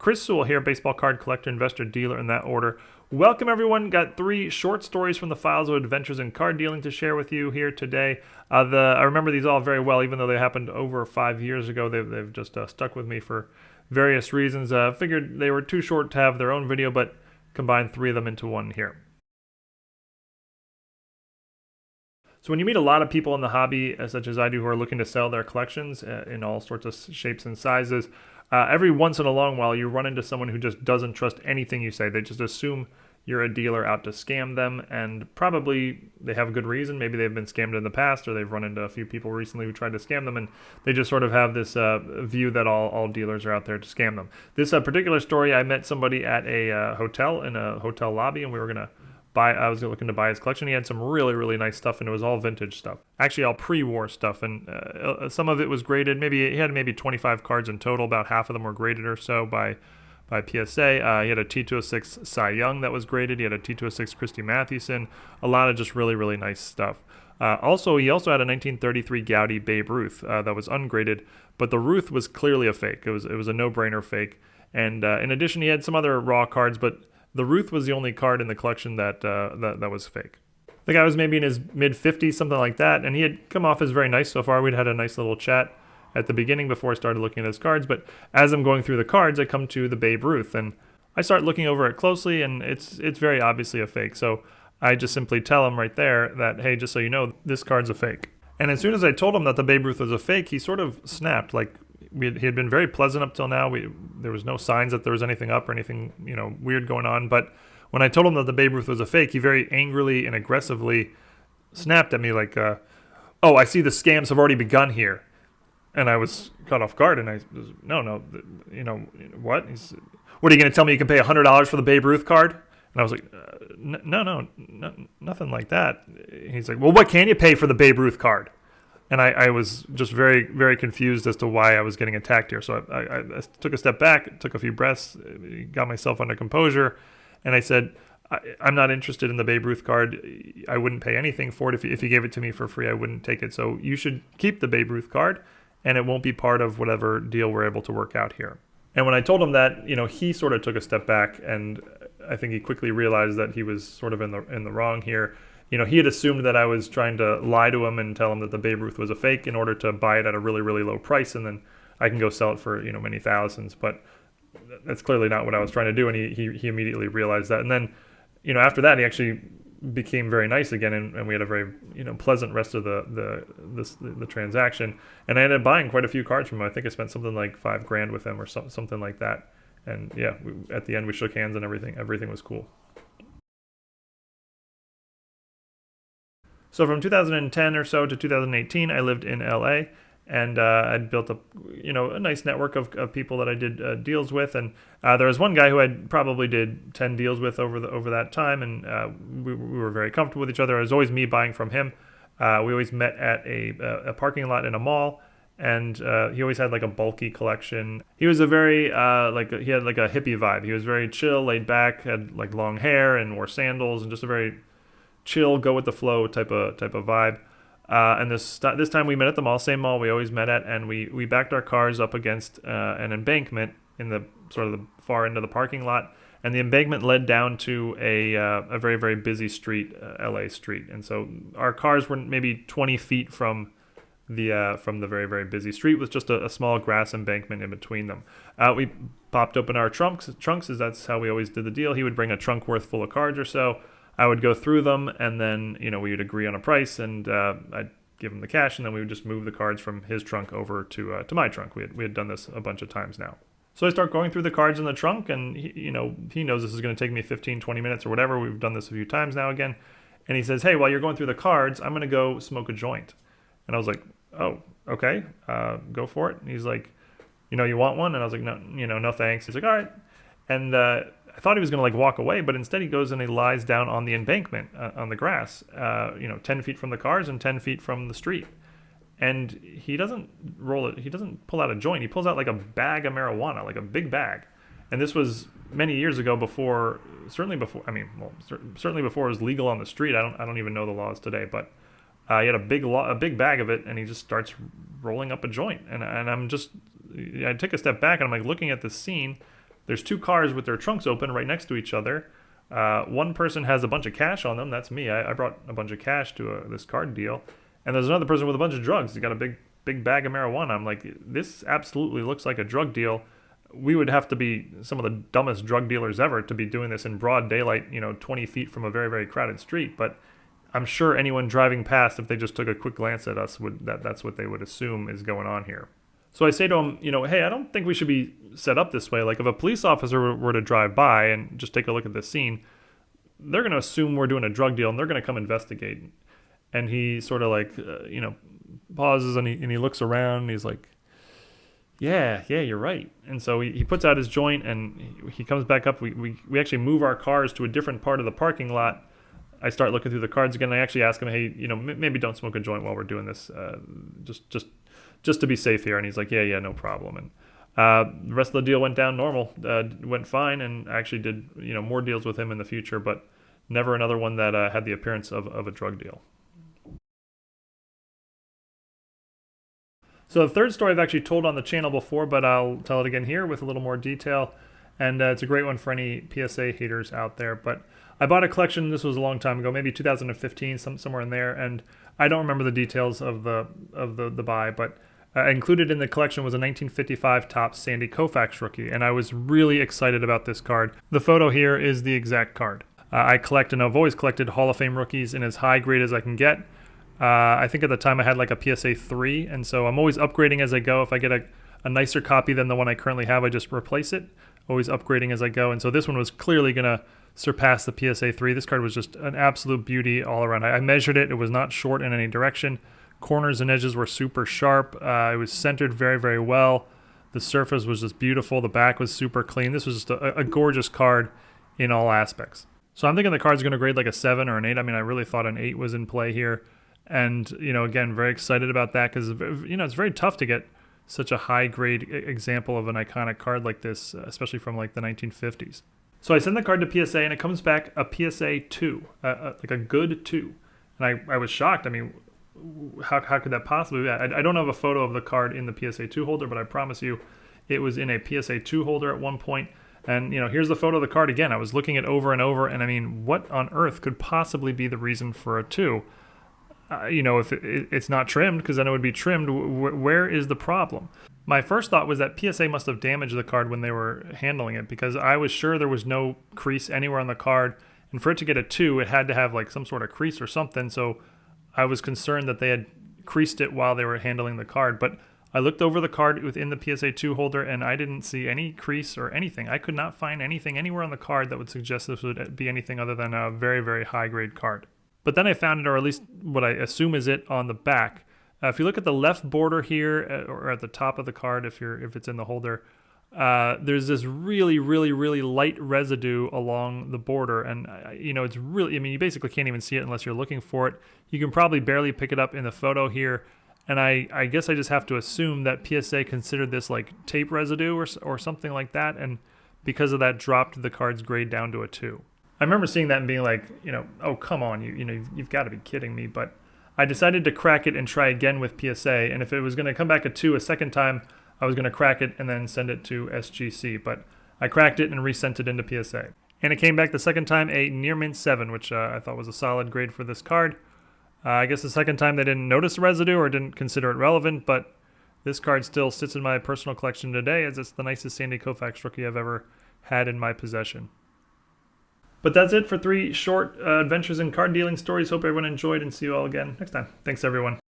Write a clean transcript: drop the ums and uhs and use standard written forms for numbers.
Chris Sewall here, baseball card collector, investor, dealer, in that order. Welcome everyone. Got 3 short stories from the files of adventures in card dealing to share with you here today. I remember these all very well, even though they happened over 5 years ago. They've just stuck with me for various reasons. Figured they were too short to have their own video, but combined 3 of them into one here. So when you meet a lot of people in the hobby, such as I do, who are looking to sell their collections in all sorts of shapes and sizes, every once in a long while you run into someone who just doesn't trust anything you say. They just assume you're a dealer out to scam them, and probably they have a good reason. Maybe they've been scammed in the past, or they've run into a few people recently who tried to scam them, and they just sort of have this view that all dealers are out there to scam them. This particular story, I met somebody at a hotel, in a hotel lobby, and we were going to I was looking to buy his collection. He had some really, really nice stuff, and it was all vintage stuff. Actually, all pre-war stuff, and some of it was graded. He had 25 cards in total. About half of them were graded or so by PSA. He had a T206 Cy Young that was graded. He had a T206 Christy Mathewson. A lot of just really, really nice stuff. He also had a 1933 Goudey Babe Ruth that was ungraded, but the Ruth was clearly a fake. It was a no-brainer fake. And in addition, he had some other raw cards, but the Ruth was the only card in the collection that was fake. The guy was maybe in his mid-50s, something like that, and he had come off as very nice so far. We'd had a nice little chat at the beginning before I started looking at his cards, but as I'm going through the cards, I come to the Babe Ruth, and I start looking over it closely, and it's very obviously a fake. So I just simply tell him right there that, hey, just so you know, this card's a fake. And as soon as I told him that the Babe Ruth was a fake, he sort of snapped. Like, he had been very pleasant up till now. There was no signs that there was anything up or anything, weird going on. But when I told him that the Babe Ruth was a fake, he very angrily and aggressively snapped at me like, "Oh, I see the scams have already begun here." And I was caught off guard, and no, what? What are you going to tell me? You can pay $100 for the Babe Ruth card? And I was like, no, nothing like that. He's like, well, what can you pay for the Babe Ruth card? And I was just very, very confused as to why I was getting attacked here. So I took a step back, took a few breaths, got myself under composure, and I said, I'm not interested in the Babe Ruth card. I wouldn't pay anything for it. If you gave it to me for free, I wouldn't take it. So you should keep the Babe Ruth card, and it won't be part of whatever deal we're able to work out here. And when I told him that, he sort of took a step back, and I think he quickly realized that he was sort of in the wrong here. He had assumed that I was trying to lie to him and tell him that the Babe Ruth was a fake in order to buy it at a really, really low price, and then I can go sell it for, many thousands. But that's clearly not what I was trying to do, and he immediately realized that. And then, after that, he actually became very nice again, and we had a very, pleasant rest of the transaction. And I ended up buying quite a few cards from him. I think I spent something like $5,000 with him or something like that. And yeah, at the end we shook hands and everything was cool. So from 2010 or so to 2018, I lived in LA, and I'd built up, a nice network of people that I did deals with. And there was one guy who I probably did 10 deals with over that time, and we were very comfortable with each other. It was always me buying from him. We always met at a parking lot in a mall, and he always had like a bulky collection. He was a very he had like a hippie vibe. He was very chill, laid back, had like long hair and wore sandals, and just a very chill, go with the flow type of vibe. And this time we met at the mall, same mall we always met at, and we backed our cars up against an embankment in the sort of the far end of the parking lot, and the embankment led down to a very, very busy street, LA street. And so our cars were maybe 20 feet from the very, very busy street, with just a small grass embankment in between them. We popped open our trunks, as that's how we always did the deal. He would bring a trunk worth full of cards or so. I would go through them, and then we would agree on a price, and I'd give him the cash, and then we would just move the cards from his trunk over to my trunk. We had done this a bunch of times now. So I start going through the cards in the trunk, and he knows this is going to take me 15, 20 minutes or whatever. We've done this a few times now again. And he says, hey, while you're going through the cards, I'm going to go smoke a joint. And I was like, oh, okay, go for it. And he's like, you want one? And I was like, no, no thanks. He's like, all right. And I thought he was going to walk away, but instead he goes and he lies down on the embankment on the grass, 10 feet from the cars and 10 feet from the street. And he doesn't roll it. He doesn't pull out a joint. He pulls out like a bag of marijuana, like a big bag. And this was many years ago, certainly before it was legal on the street. I don't even know the laws today, but he had a big bag of it, and he just starts rolling up a joint. And I take a step back, and I'm like looking at this scene, There's two cars with their trunks open right next to each other. One person has a bunch of cash on them. That's me. I brought a bunch of cash to this card deal. And there's another person with a bunch of drugs. He's got a big bag of marijuana. I'm like, this absolutely looks like a drug deal. We would have to be some of the dumbest drug dealers ever to be doing this in broad daylight, 20 feet from a very, very crowded street. But I'm sure anyone driving past, if they just took a quick glance at us, that's what they would assume is going on here. So I say to him, hey, I don't think we should be set up this way. Like if a police officer were to drive by and just take a look at this scene, they're going to assume we're doing a drug deal and they're going to come investigate. And he sort of like, pauses and he looks around and he's like, yeah, you're right. And so he puts out his joint and he comes back up. We actually move our cars to a different part of the parking lot. I start looking through the cards again. I actually ask him, hey, maybe don't smoke a joint while we're doing this. Just to be safe here. And he's like, yeah, no problem. And the rest of the deal went down normal, went fine, and I actually did more deals with him in the future, but never another one that had the appearance of a drug deal. So the third story I've actually told on the channel before, but I'll tell it again here with a little more detail. And it's a great one for any PSA haters out there. But I bought a collection, this was a long time ago, maybe 2015, somewhere in there, and I don't remember the details of the buy, but included in the collection was a 1955 Topps Sandy Koufax rookie, and I was really excited about this card. The photo here is the exact card. I collect, and I've always collected Hall of Fame rookies in as high grade as I can get. I think at the time I had like a PSA 3, and so I'm always upgrading as I go. If I get a nicer copy than the one I currently have, I just replace it. Always upgrading as I go, and so this one was clearly going to surpass the PSA 3. This card was just an absolute beauty all around. I measured it. It was not short in any direction. Corners and edges were super sharp. It was centered very, very well. The surface was just beautiful. The back was super clean. This was just a gorgeous card in all aspects. So I'm thinking the card's going to grade like a 7 or an 8. I mean, I really thought an 8 was in play here. And, again, very excited about that because, it's very tough to get such a high grade example of an iconic card like this, especially from like the 1950s. So I send the card to PSA and it comes back a PSA 2, like a good 2. And I was shocked. I mean, how could that possibly be? I don't have a photo of the card in the PSA 2 holder, but I promise you it was in a PSA 2 holder at one point. And, here's the photo of the card again. I was looking it over and over, and I mean, what on earth could possibly be the reason for a 2? If it's not trimmed, because then it would be trimmed, where is the problem? My first thought was that PSA must have damaged the card when they were handling it, because I was sure there was no crease anywhere on the card, and for it to get a 2, it had to have like some sort of crease or something, so I was concerned that they had creased it while they were handling the card. But I looked over the card within the PSA 2 holder, and I didn't see any crease or anything. I could not find anything anywhere on the card that would suggest this would be anything other than a very, very high-grade card. But then I found it, or at least what I assume is it, on the back. If you look at the left border here, or at the top of the card, if it's in the holder, there's this really, really, really light residue along the border, and it's really, you basically can't even see it unless you're looking for it. You can probably barely pick it up in the photo here, and I guess I just have to assume that PSA considered this like tape residue or something like that, and because of that dropped the card's grade down to a 2. I remember seeing that and being like, oh, come on, you've got to be kidding me. But I decided to crack it and try again with PSA. And if it was going to come back a 2 a second time, I was going to crack it and then send it to SGC. But I cracked it and resent it into PSA. And it came back the second time a near mint 7, which I thought was a solid grade for this card. I guess the second time they didn't notice the residue or didn't consider it relevant, but this card still sits in my personal collection today as it's the nicest Sandy Koufax rookie I've ever had in my possession. But that's it for 3 short adventures in card dealing stories. Hope everyone enjoyed, and see you all again next time. Thanks, everyone.